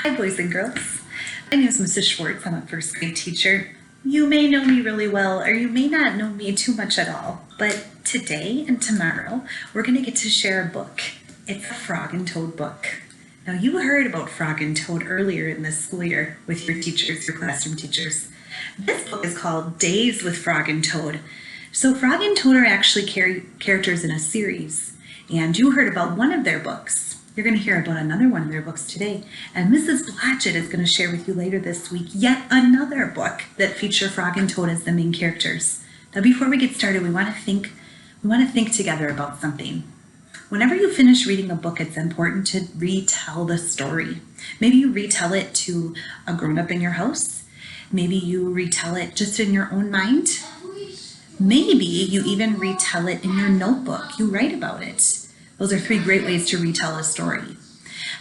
Hi, boys and girls. My name is Mrs. Schwartz. I'm a first grade teacher. You may know me really well, or you may not know me too much at all. But today and tomorrow, we're going to get to share a book. It's a Frog and Toad book. Now, you heard about Frog and Toad earlier in this school year with your teachers, your classroom teachers. This book is called Days with Frog and Toad. So Frog and Toad are actually characters in a series, and you heard about one of their books. You're going to hear about another one of their books today, and Mrs. Blatchett is going to share with you later this week yet another book that feature Frog and Toad as the main characters. Now, before we get started, we want to think together about something. Whenever you finish reading a book, it's important to retell the story. Maybe you retell it to a grown-up in your house. Maybe you retell it just in your own mind. Maybe you even retell it in your notebook. You write about it. Those are 3 great ways to retell a story.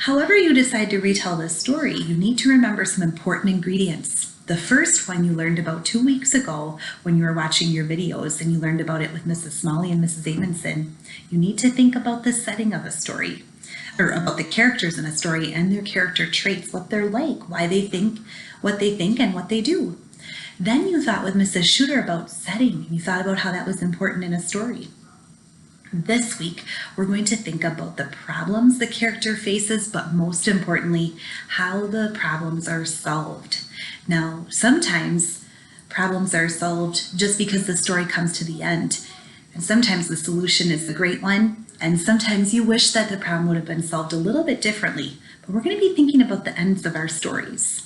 However you decide to retell this story, you need to remember some important ingredients. The first one you learned about 2 weeks ago when you were watching your videos, and you learned about it with Mrs. Smalley and Mrs. Amundsen. You need to think about the setting of a story, or about the characters in a story and their character traits, what they're like, why they think what they think and what they do. Then you thought with Mrs. Shooter about setting. You thought about how that was important in a story. This week, we're going to think about the problems the character faces, but most importantly, how the problems are solved. Now, sometimes problems are solved just because the story comes to the end, and sometimes the solution is the great one, and sometimes you wish that the problem would have been solved a little bit differently, but we're going to be thinking about the ends of our stories.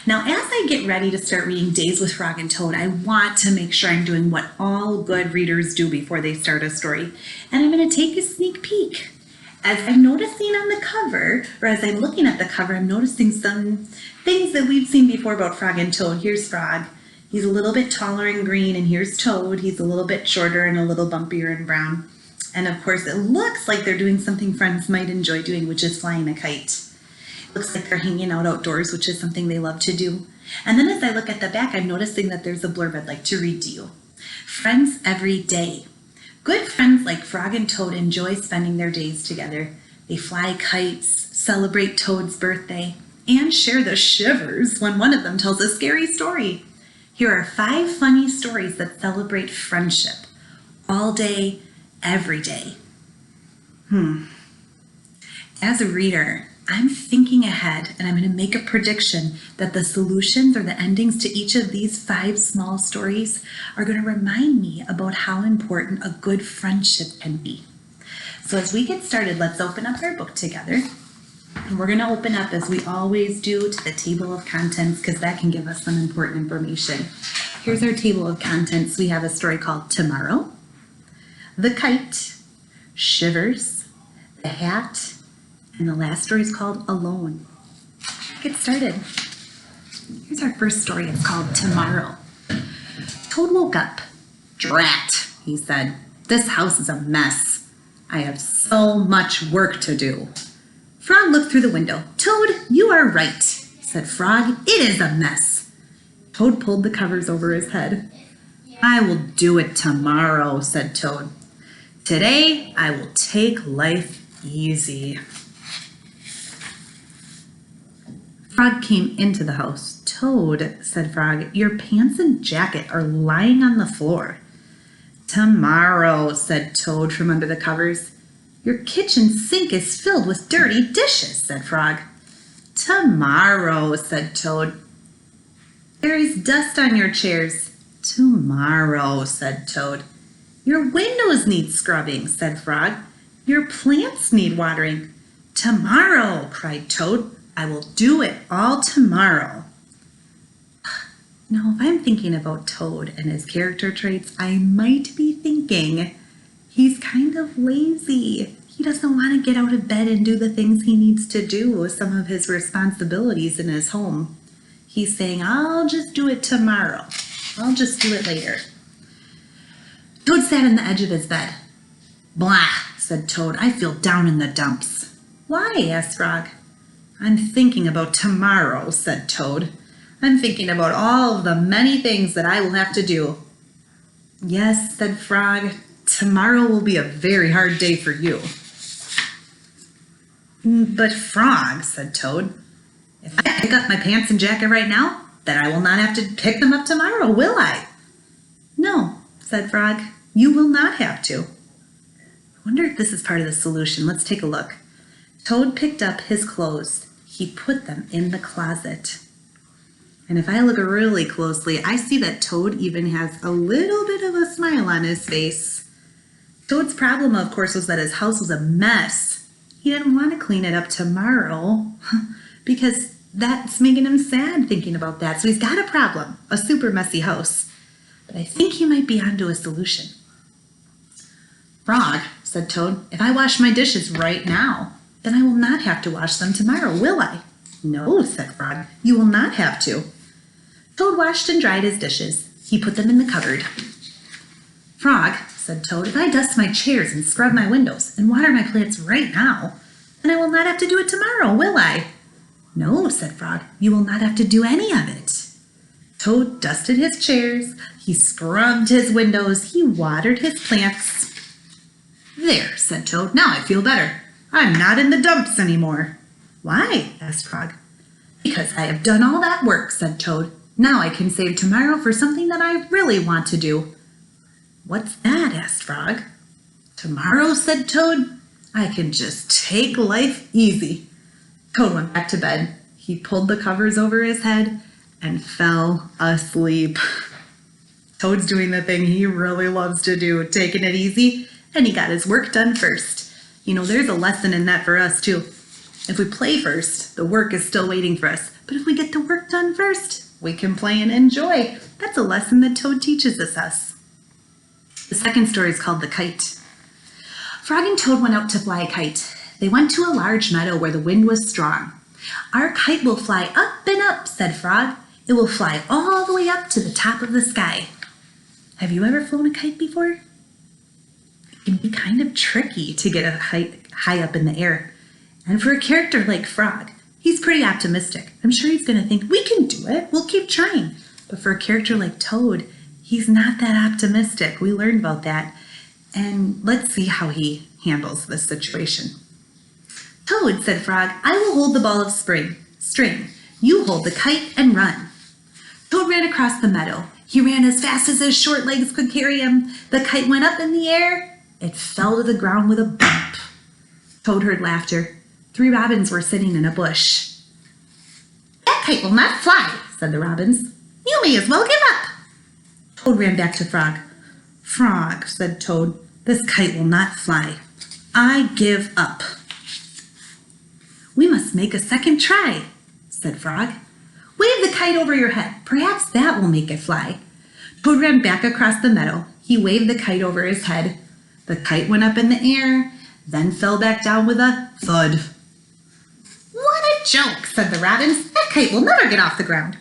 Now, as I get ready to start reading Days with Frog and Toad, I want to make sure I'm doing what all good readers do before they start a story, and I'm going to take a sneak peek. As I'm noticing on the cover, or as I'm looking at the cover, I'm noticing some things that we've seen before about Frog and Toad. Here's Frog. He's a little bit taller and green, and here's Toad. He's a little bit shorter and a little bumpier and brown. And of course, it looks like they're doing something friends might enjoy doing, which is flying a kite. Looks like they're hanging out outdoors, which is something they love to do. And then as I look at the back, I'm noticing that there's a blurb I'd like to read to you. Friends every day. Good friends like Frog and Toad enjoy spending their days together. They fly kites, celebrate Toad's birthday, and share the shivers when one of them tells a scary story. Here are 5 funny stories that celebrate friendship. All day, every day. As a reader, I'm thinking ahead, and I'm going to make a prediction that the solutions or the endings to each of these 5 small stories are going to remind me about how important a good friendship can be. So as we get started, let's open up our book together. And we're going to open up, as we always do, to the table of contents, because that can give us some important information. Here's our table of contents. We have a story called Tomorrow, The Kite, Shivers, The Hat, and the last story is called Alone. Get started. Here's our first story. It's called Tomorrow. Toad woke up. Drat, he said. This house is a mess. I have so much work to do. Frog looked through the window. Toad, you are right, said Frog. It is a mess. Toad pulled the covers over his head. I will do it tomorrow, said Toad. Today, I will take life easy. Frog came into the house. Toad, said Frog, your pants and jacket are lying on the floor. Tomorrow, said Toad from under the covers. Your kitchen sink is filled with dirty dishes, said Frog. Tomorrow, said Toad. There is dust on your chairs. Tomorrow, said Toad. Your windows need scrubbing, said Frog. Your plants need watering. Tomorrow, cried Toad. I will do it all tomorrow. Now, if I'm thinking about Toad and his character traits, I might be thinking he's kind of lazy. He doesn't want to get out of bed and do the things he needs to do with some of his responsibilities in his home. He's saying, I'll just do it tomorrow. I'll just do it later. Toad sat on the edge of his bed. Blah, said Toad. I feel down in the dumps. Why? Asked Frog. I'm thinking about tomorrow, said Toad. I'm thinking about all of the many things that I will have to do. Yes, said Frog. Tomorrow will be a very hard day for you. But Frog, said Toad, If I pick up my pants and jacket right now, then I will not have to pick them up tomorrow, will I? No, said Frog, you will not have to. I wonder if this is part of the solution. Let's take a look. Toad picked up his clothes. He put them in the closet. And if I look really closely, I see that Toad even has a little bit of a smile on his face. Toad's problem, of course, was that his house was a mess. He didn't want to clean it up tomorrow because that's making him sad thinking about that. So he's got a problem, a super messy house. But I think he might be onto a solution. Frog, said Toad, if I wash my dishes right now, then I will not have to wash them tomorrow, will I? No, said Frog, you will not have to. Toad washed and dried his dishes. He put them in the cupboard. Frog, said Toad, if I dust my chairs and scrub my windows and water my plants right now, then I will not have to do it tomorrow, will I? No, said Frog, you will not have to do any of it. Toad dusted his chairs, he scrubbed his windows, he watered his plants. There, said Toad, now I feel better. I'm not in the dumps anymore. Why? Asked Frog. Because I have done all that work, said Toad. Now I can save tomorrow for something that I really want to do. What's that? Asked Frog. Tomorrow, said Toad, I can just take life easy. Toad went back to bed. He pulled the covers over his head and fell asleep. Toad's doing the thing he really loves to do, taking it easy, and he got his work done first. You know, there's a lesson in that for us too. If we play first, the work is still waiting for us. But if we get the work done first, we can play and enjoy. That's a lesson that Toad teaches us. The second story is called The Kite. Frog and Toad went out to fly a kite. They went to a large meadow where the wind was strong. Our kite will fly up and up, said Frog. It will fly all the way up to the top of the sky. Have you ever flown a kite before? It can be kind of tricky to get a high up in the air. And for a character like Frog, he's pretty optimistic. I'm sure he's going to think, we can do it. We'll keep trying. But for a character like Toad, he's not that optimistic. We learned about that. And let's see how he handles this situation. Toad, said Frog, I will hold the ball of string. You hold the kite and run. Toad ran across the meadow. He ran as fast as his short legs could carry him. The kite went up in the air. It fell to the ground with a bump. Toad heard laughter. 3 robins were sitting in a bush. That kite will not fly, said the robins. You may as well give up. Toad ran back to Frog. Frog, said Toad, this kite will not fly. I give up. We must make a second try, said Frog. Wave the kite over your head. Perhaps that will make it fly. Toad ran back across the meadow. He waved the kite over his head. The kite went up in the air, then fell back down with a thud. What a joke, said the robins. That kite will never get off the ground.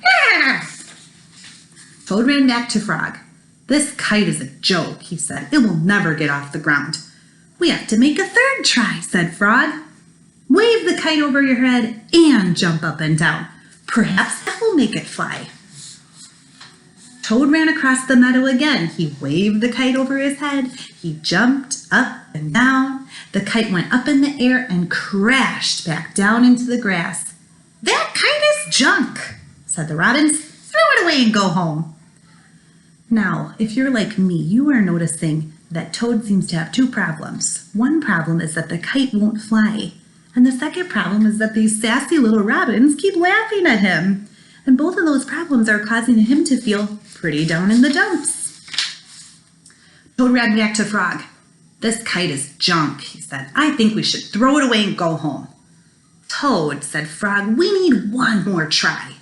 Toad ran back to Frog. This kite is a joke, he said. It will never get off the ground. We have to make a third try, said Frog. Wave the kite over your head and jump up and down. Perhaps that will make it fly. Toad ran across the meadow again. He waved the kite over his head. He jumped up and down. The kite went up in the air and crashed back down into the grass. That kite is junk, said the robins. Throw it away and go home. Now, if you're like me, you are noticing that Toad seems to have 2 problems. One problem is that the kite won't fly. And the second problem is that these sassy little robins keep laughing at him. And both of those problems are causing him to feel pretty down in the dumps. Toad ran back to Frog. This kite is junk, he said. I think we should throw it away and go home. Toad, said Frog, we need one more try.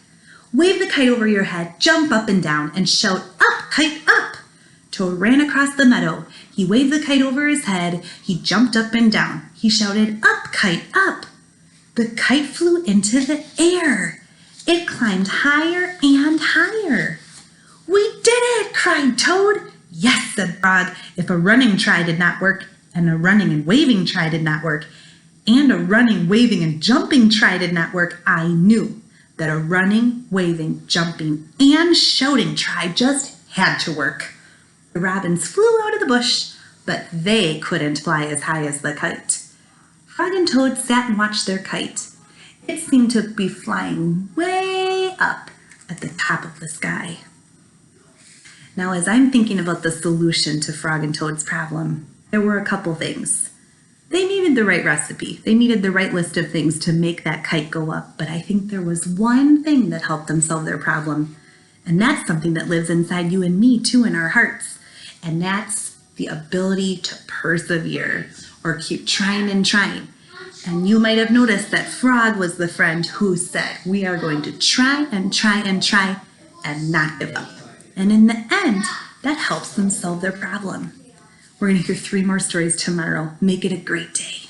Wave the kite over your head, jump up and down, and shout, up, kite, up. Toad ran across the meadow. He waved the kite over his head. He jumped up and down. He shouted, up, kite, up. The kite flew into the air. It climbed higher and higher. We did it, cried Toad. Yes, said Frog. If a running try did not work, and a running and waving try did not work, and a running, waving, and jumping try did not work, I knew that a running, waving, jumping, and shouting try just had to work. The robins flew out of the bush, but they couldn't fly as high as the kite. Frog and Toad sat and watched their kite. It seemed to be flying way up at the top of the sky. Now, as I'm thinking about the solution to Frog and Toad's problem, there were a couple things. They needed the right recipe. They needed the right list of things to make that kite go up. But I think there was one thing that helped them solve their problem. And that's something that lives inside you and me too, in our hearts. And that's the ability to persevere or keep trying and trying. And you might have noticed that Frog was the friend who said, we are going to try and try and try and not give up. And in the end, that helps them solve their problem. We're going to hear 3 more stories tomorrow. Make it a great day.